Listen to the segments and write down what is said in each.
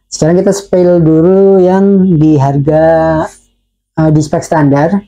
Sekarang kita spill dulu yang di harga di spek standar.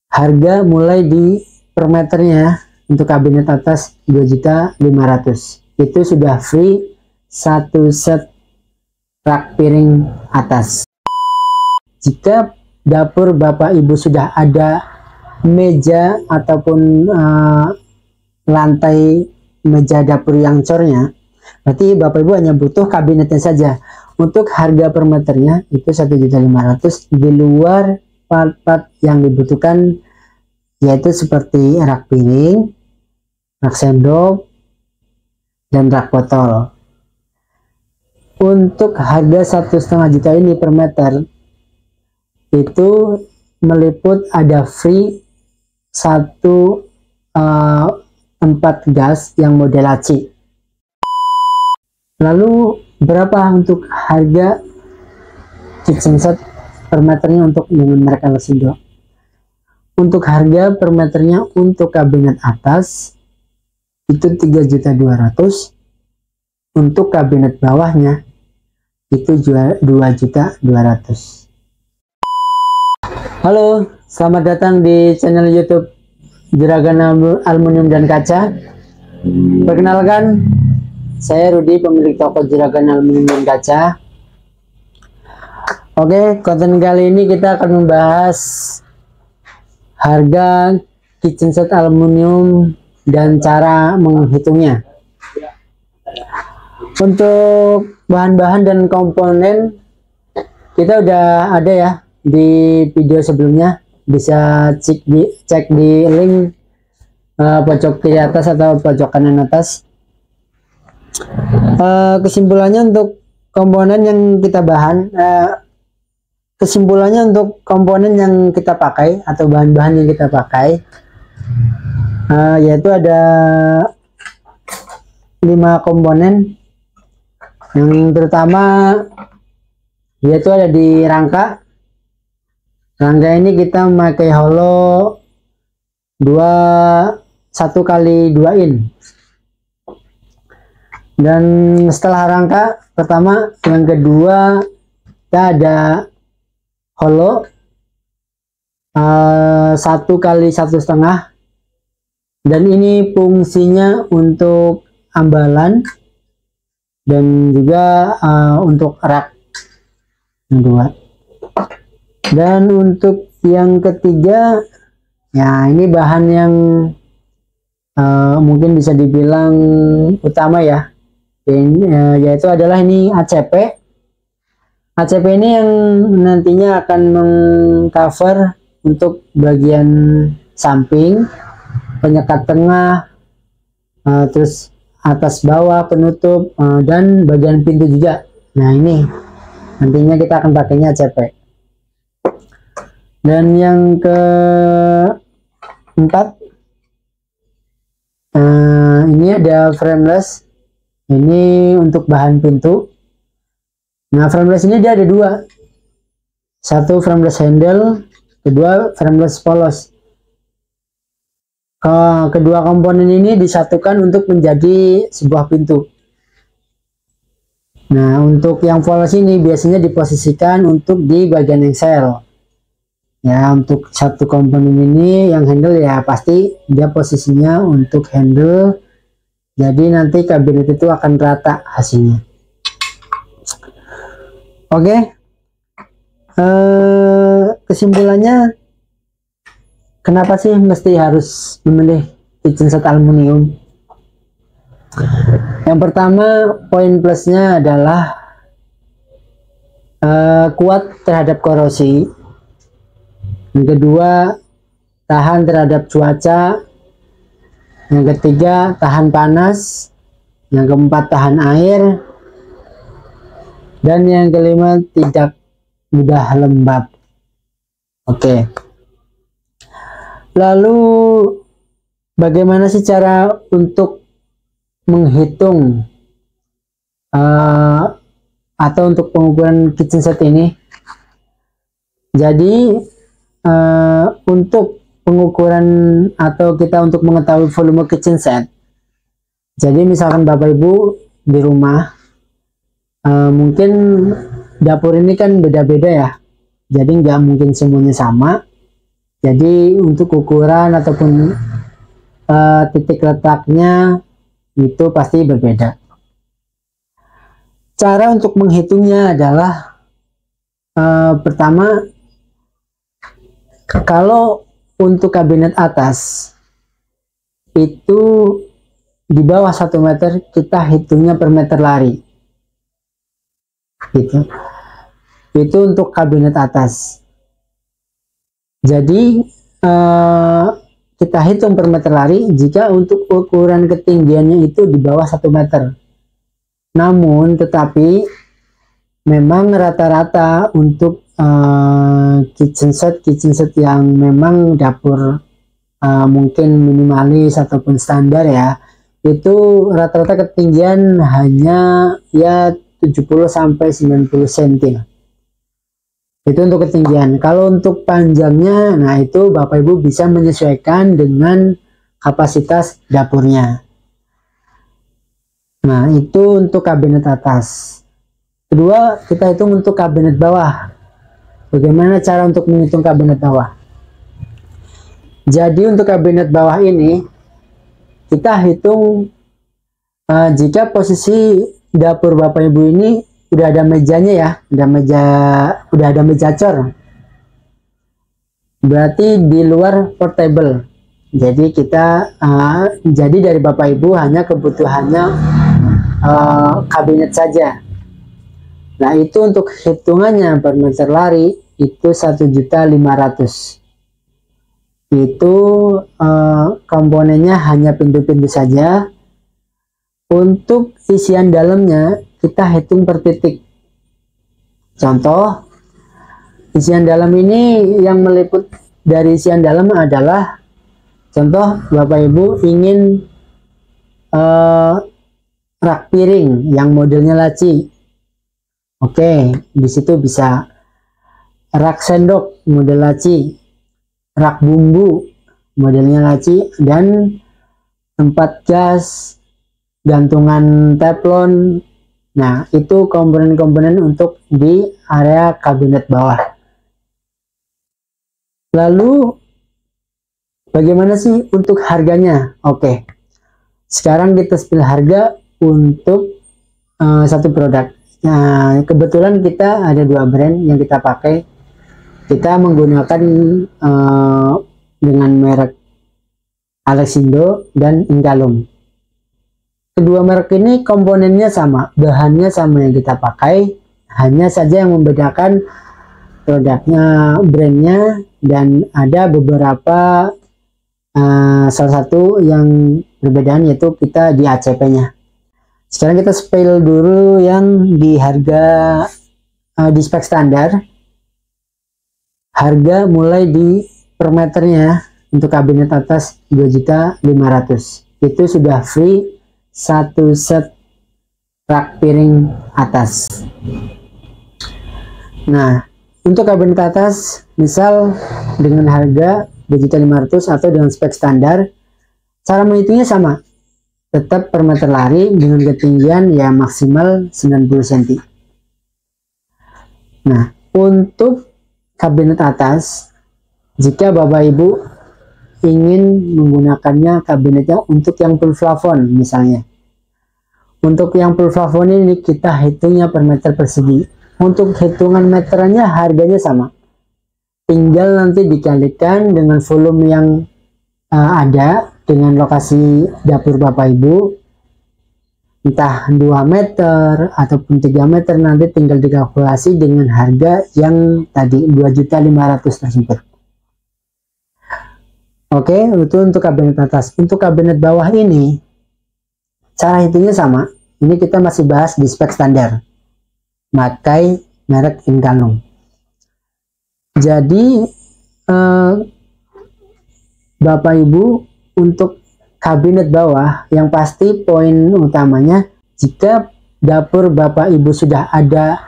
Harga mulai di per meternya untuk kabinet atas 2.500.000. Itu sudah free satu set rak piring atas. Jika dapur Bapak Ibu sudah ada meja ataupun lantai meja dapur yang cornya, berarti Bapak Ibu hanya butuh kabinetnya saja. Untuk harga per meternya itu 1.500.000 di luar part-part yang dibutuhkan, yaitu seperti rak piring, rak sendok, dan rak botol. Untuk harga 1,5 juta ini per meter itu meliput ada free satu tempat gas yang model laci. Lalu berapa untuk harga kitchen set per meternya untuk dengan merek Alessindo? Untuk harga per meternya untuk kabinet atas itu 3.200.000, untuk kabinet bawahnya itu 2.200.000. Halo, selamat datang di channel YouTube Juragan Aluminium dan Kaca. Perkenalkan, saya Rudi, pemilik toko Juragan Aluminium dan Kaca. Oke, konten kali ini kita akan membahas harga kitchen set aluminium dan cara menghitungnya. Untuk bahan-bahan dan komponen kita udah ada ya di video sebelumnya, bisa cek di link pojok kiri atas atau pojok kanan atas. Kesimpulannya untuk komponen yang kita pakai atau bahan-bahan yang kita pakai, yaitu ada 5 komponen. Yang pertama yaitu ada di rangka. Rangka ini kita memakai holo 1 kali 2 in. Dan setelah rangka pertama, yang kedua kita ada holo 1 kali 1,5, dan ini fungsinya untuk ambalan dan juga untuk rak kedua. Dan untuk yang ketiga, ya ini bahan yang mungkin bisa dibilang utama ya, yaitu adalah ini ACP. ACP ini yang nantinya akan mengcover untuk bagian samping, penyekat tengah, terus atas bawah penutup, dan bagian pintu juga. Nah, ini nantinya kita akan pakainya ACP. Dan yang keempat, ini ada frameless. Ini untuk bahan pintu. Nah, frameless ini dia ada 2. Satu frameless handle, kedua frameless polos. Kedua komponen ini disatukan untuk menjadi sebuah pintu. Nah, untuk yang polos ini biasanya diposisikan untuk di bagian engsel. Ya, untuk satu komponen ini yang handle ya pasti dia posisinya untuk handle. Jadi nanti kabinet itu akan rata hasilnya. Oke. Kesimpulannya, kenapa sih mesti harus memilih kitchen set aluminium? Yang pertama, poin plusnya adalah kuat terhadap korosi. Yang kedua, tahan terhadap cuaca. Yang ketiga, tahan panas. Yang keempat, tahan air. Dan yang kelima, tidak mudah lembab. Oke. Lalu bagaimana sih cara untuk menghitung atau untuk pengukuran kitchen set ini? Jadi untuk pengukuran atau kita untuk mengetahui volume kitchen set, jadi misalkan Bapak Ibu di rumah Mungkin dapur ini kan beda-beda ya, jadi nggak mungkin semuanya sama. Jadi untuk ukuran ataupun titik letaknya itu pasti berbeda. Cara untuk menghitungnya adalah pertama, kalau untuk kabinet atas itu di bawah 1 meter, kita hitungnya per meter lari gitu. Itu untuk kabinet atas. Jadi kita hitung per meter lari jika untuk ukuran ketinggiannya itu di bawah 1 meter. Namun tetapi memang rata-rata untuk kitchen set yang memang dapur mungkin minimalis ataupun standar ya, itu rata-rata ketinggian hanya ya 70 sampai 90 cm. Itu untuk ketinggian. Kalau untuk panjangnya, nah itu Bapak Ibu bisa menyesuaikan dengan kapasitas dapurnya. Nah, itu untuk kabinet atas. Kedua, kita hitung untuk kabinet bawah. Bagaimana cara untuk menghitung kabinet bawah? Jadi untuk kabinet bawah ini, kita hitung jika posisi dapur Bapak Ibu ini udah ada mejanya ya, udah ada meja cor. Berarti di luar portable. Jadi kita jadi dari Bapak Ibu hanya kebutuhannya kabinet saja. Nah, itu untuk hitungannya per meter lari itu 1.500.000. Itu komponennya hanya pintu-pintu saja. Untuk isian dalamnya kita hitung per titik. Contoh, isian dalam ini yang meliput dari isian dalam adalah, contoh Bapak Ibu ingin rak piring yang modelnya laci. Oke, di situ bisa rak sendok model laci, rak bumbu modelnya laci, dan tempat gas, gantungan teflon. Nah, itu komponen-komponen untuk di area kabinet bawah. Lalu bagaimana sih untuk harganya? Oke, sekarang kita spill harga untuk satu produk. Nah, kebetulan kita ada 2 brand yang kita pakai. Kita menggunakan dengan merek Alexindo dan Inkalum. Kedua merek ini komponennya sama, bahannya sama yang kita pakai, hanya saja yang membedakan produknya, brandnya, dan ada beberapa salah satu yang perbedaan yaitu kita di ACP-nya. Sekarang kita spill dulu yang di harga di spek standar. Harga mulai di per meternya untuk kabinet atas 2.500.000. Itu sudah free satu set rak piring atas. Nah, untuk kabinet atas misal dengan harga 2.500.000 atau dengan spek standar, cara menghitungnya sama. Tetap per meter lari dengan ketinggian ya maksimal 90 cm. Nah, untuk kabinet atas, jika Bapak Ibu ingin menggunakannya kabinetnya untuk yang full plafon misalnya. Untuk yang full plafon ini kita hitungnya per meter persegi. Untuk hitungan meterannya harganya sama. Tinggal nanti dikalikan dengan volume yang ada dengan lokasi dapur Bapak Ibu, entah 2 meter ataupun 3 meter, nanti tinggal dikalkulasi dengan harga yang tadi 2.500.000 tersebut. Oke, itu untuk kabinet atas. Untuk kabinet bawah ini cara hitungnya sama. Ini kita masih bahas di spek standar, pakai merek Inkalum. Jadi Bapak Ibu, untuk kabinet bawah yang pasti poin utamanya, jika dapur Bapak Ibu sudah ada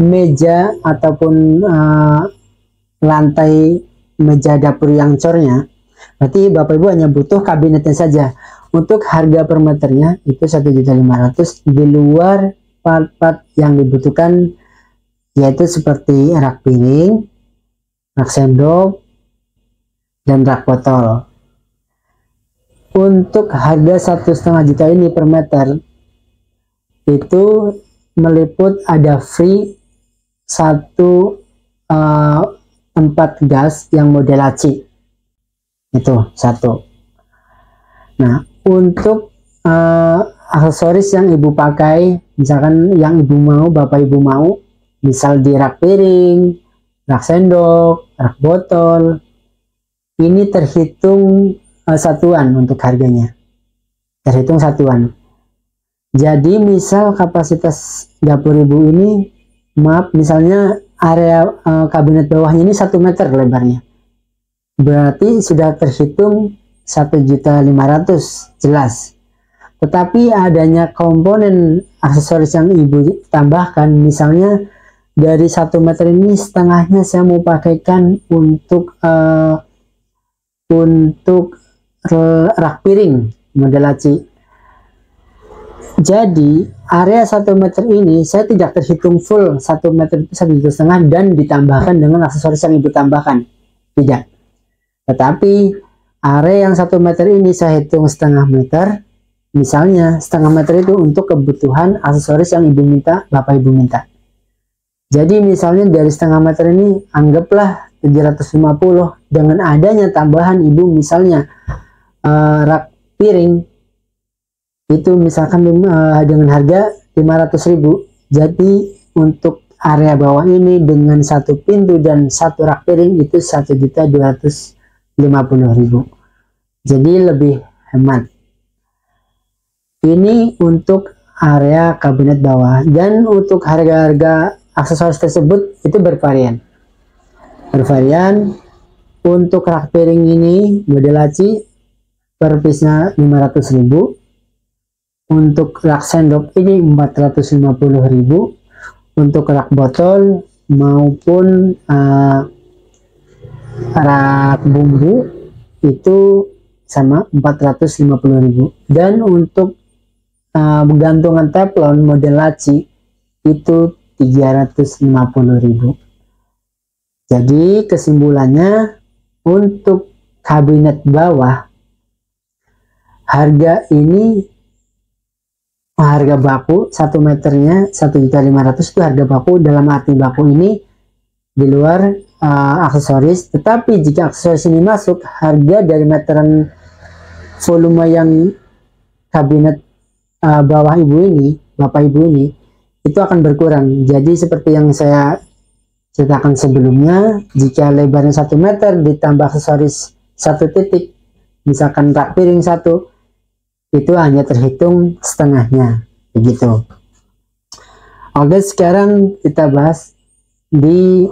meja ataupun lantai meja dapur yang cornya, berarti Bapak Ibu hanya butuh kabinetnya saja. Untuk harga per meternya itu 1.500.000 di luar part-part yang dibutuhkan yaitu seperti rak piring, rak sendok, dan rak botol. Untuk harga 1,5 juta ini per meter itu meliput ada free satu tempat gas yang model laci, itu satu. Nah, untuk aksesoris yang ibu pakai, misalkan yang ibu mau, bapak ibu mau, misal di rak piring, rak sendok, rak botol, ini terhitung satuan untuk harganya, terhitung satuan. Jadi misal kapasitas dapur ibu ini, maaf, misalnya area kabinet bawahnya ini 1 meter lebarnya, berarti sudah terhitung 1.500.000 jelas. Tetapi adanya komponen aksesoris yang ibu tambahkan, misalnya dari 1 meter ini setengahnya saya mau pakaikan untuk rak piring model laci. Jadi area 1 meter ini saya tidak terhitung full 1 meter itu 1,5 juta dan ditambahkan dengan aksesoris yang ibu tambahkan, tidak. Tetapi area yang 1 meter ini saya hitung setengah meter, misalnya setengah meter itu untuk kebutuhan aksesoris yang ibu minta, bapak ibu minta. Jadi misalnya dari setengah meter ini anggaplah 750, dengan adanya tambahan ibu misalnya rak piring itu misalkan dengan harga 500.000, jadi untuk area bawah ini dengan satu pintu dan satu rak piring itu 1.250.000, jadi lebih hemat. Ini untuk area kabinet bawah, dan untuk harga-harga aksesoris tersebut itu bervarian. Untuk rak piring ini model laci per piece-nya 500.000, untuk rak sendok ini 450.000, untuk rak botol maupun rak bumbu itu sama 450.000, dan untuk gantungan teflon model laci itu 350.000. Jadi kesimpulannya, untuk kabinet bawah harga ini, harga baku 1 meternya 1.500.000 itu harga baku, dalam arti baku ini di luar aksesoris. Tetapi jika aksesoris ini masuk, harga dari meteran volume yang kabinet bawah ibu ini, bapak ibu ini, itu akan berkurang. Jadi seperti yang saya ceritakan sebelumnya, jika lebarnya 1 meter ditambah aksesoris 1 titik, misalkan rak piring 1, itu hanya terhitung setengahnya, begitu. Oke, sekarang kita bahas di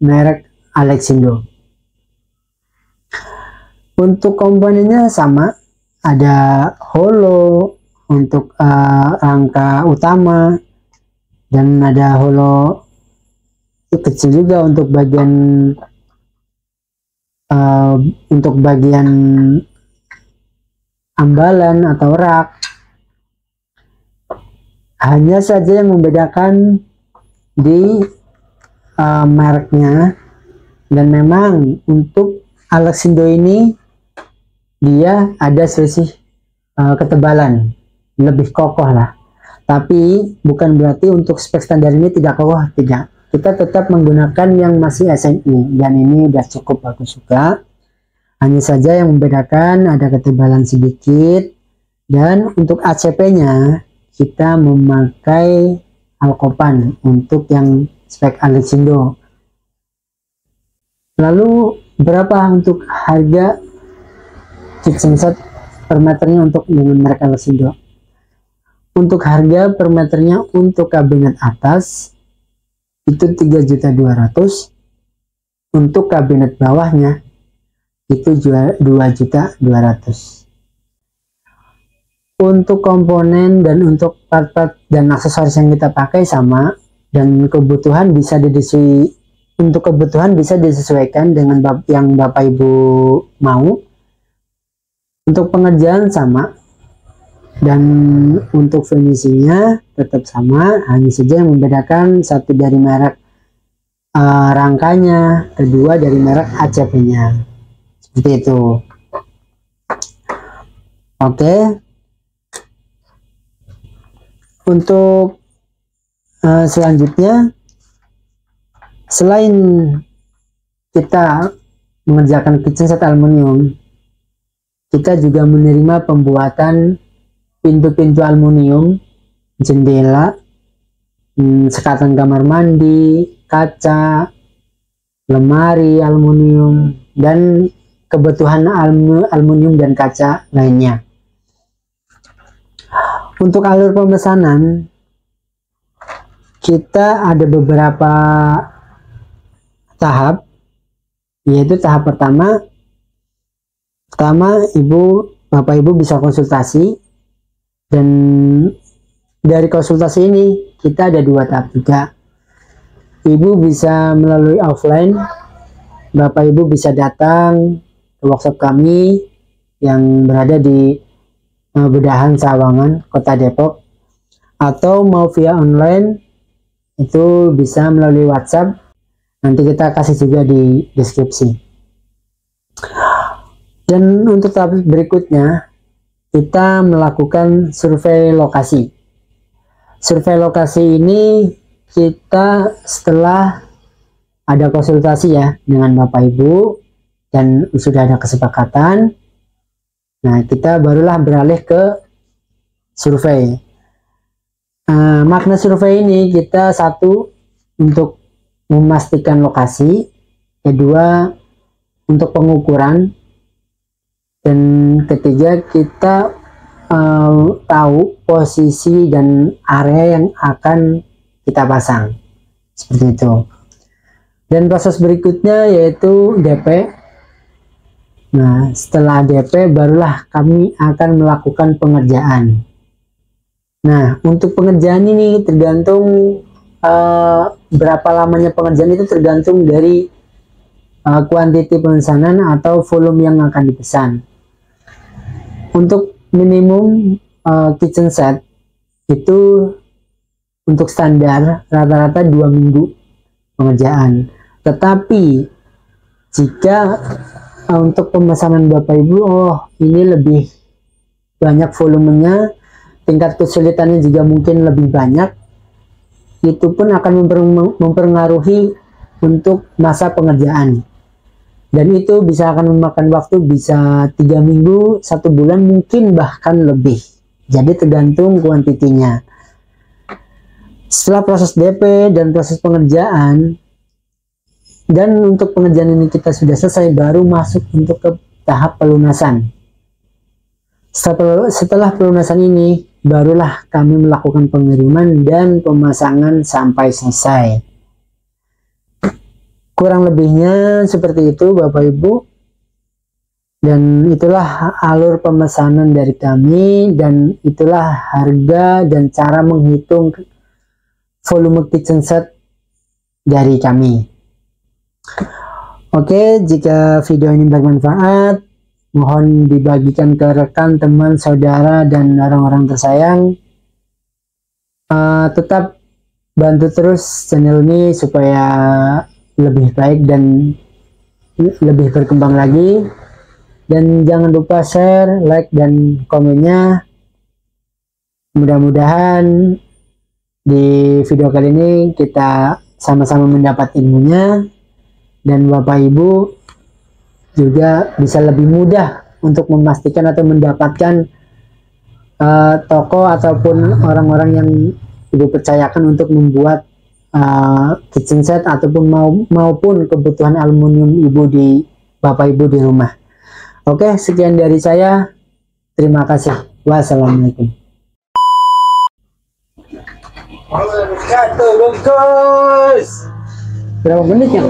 merek Alexindo. Untuk komponennya sama, ada holo untuk rangka utama, dan ada holo kecil juga untuk bagian ambalan atau rak. Hanya saja yang membedakan di mereknya, dan memang untuk Alexindo ini dia ada selisih ketebalan, lebih kokoh lah. Tapi bukan berarti untuk spek standar ini tidak kokoh, tidak. Kita tetap menggunakan yang masih SMI, dan ini udah cukup bagus juga. Hanya saja yang membedakan ada ketebalan sedikit, dan untuk ACP-nya kita memakai Alcopan untuk yang spek Alexindo. Lalu berapa untuk harga kitchen set per meternya untuk dengan merek Alexindo? Untuk harga per meternya untuk kabinet atas itu 3.200.000, untuk kabinet bawahnya itu 2.200.000. Untuk komponen dan untuk part-part dan aksesoris yang kita pakai sama, dan kebutuhan bisa disesuaikan dengan yang bapak ibu mau. Untuk pengerjaan sama, Dan untuk finishingnya tetap sama, hanya saja yang membedakan satu dari merek rangkanya, kedua dari merek ACP-nya, seperti itu. Oke, untuk selanjutnya, selain kita mengerjakan kitchen set aluminium, kita juga menerima pembuatan pintu-pintu aluminium, jendela, sekatan kamar mandi, kaca, lemari aluminium, dan kebutuhan aluminium dan kaca lainnya. Untuk alur pemesanan, kita ada beberapa tahap, yaitu tahap pertama, Bapak Ibu bisa konsultasi, dan dari konsultasi ini kita ada dua tahap juga. Ibu bisa melalui offline, Bapak Ibu bisa datang ke workshop kami yang berada di Bedahan Sawangan, Kota Depok, atau mau via online itu bisa melalui WhatsApp, nanti kita kasih juga di deskripsi. Dan untuk tahap berikutnya, kita melakukan survei lokasi. Survei lokasi ini kita setelah ada konsultasi ya dengan Bapak Ibu dan sudah ada kesepakatan, nah kita barulah beralih ke survei. Makna survei ini, kita satu untuk memastikan lokasi, kedua untuk pengukuran, dan ketiga kita tahu posisi dan area yang akan kita pasang, seperti itu. Dan proses berikutnya yaitu DP. Nah, setelah DP barulah kami akan melakukan pengerjaan. Nah, untuk pengerjaan ini tergantung berapa lamanya pengerjaan, itu tergantung dari kuantiti pemesanan atau volume yang akan dipesan. Untuk minimum kitchen set itu untuk standar rata-rata 2 minggu pengerjaan. Tetapi jika untuk pemesanan Bapak Ibu, ini lebih banyak volumenya, tingkat kesulitannya juga mungkin lebih banyak, itu pun akan mempengaruhi untuk masa pengerjaan. Dan itu bisa akan memakan waktu bisa 3 minggu, 1 bulan, mungkin bahkan lebih. Jadi tergantung kuantitinya. Setelah proses DP dan proses pengerjaan, dan untuk pengerjaan ini kita sudah selesai, baru masuk untuk ke tahap pelunasan. Setelah pelunasan ini, barulah kami melakukan pengiriman dan pemasangan sampai selesai. Kurang lebihnya seperti itu Bapak Ibu. Dan itulah alur pemesanan dari kami, dan itulah harga dan cara menghitung volume kitchen set dari kami. Oke, jika video ini bermanfaat, mohon dibagikan ke rekan, teman, saudara, dan orang-orang tersayang. Tetap bantu terus channel ini supaya lebih baik dan lebih berkembang lagi. Dan jangan lupa share, like, dan komennya. Mudah-mudahan di video kali ini kita sama-sama mendapat ilmunya, dan Bapak Ibu juga bisa lebih mudah untuk memastikan atau mendapatkan toko ataupun orang-orang yang Ibu percayakan untuk membuat kitchen set ataupun maupun kebutuhan aluminium Ibu di Bapak Ibu di rumah. Oke, sekian dari saya. Terima kasih. Wassalamualaikum. Berapa menit ya?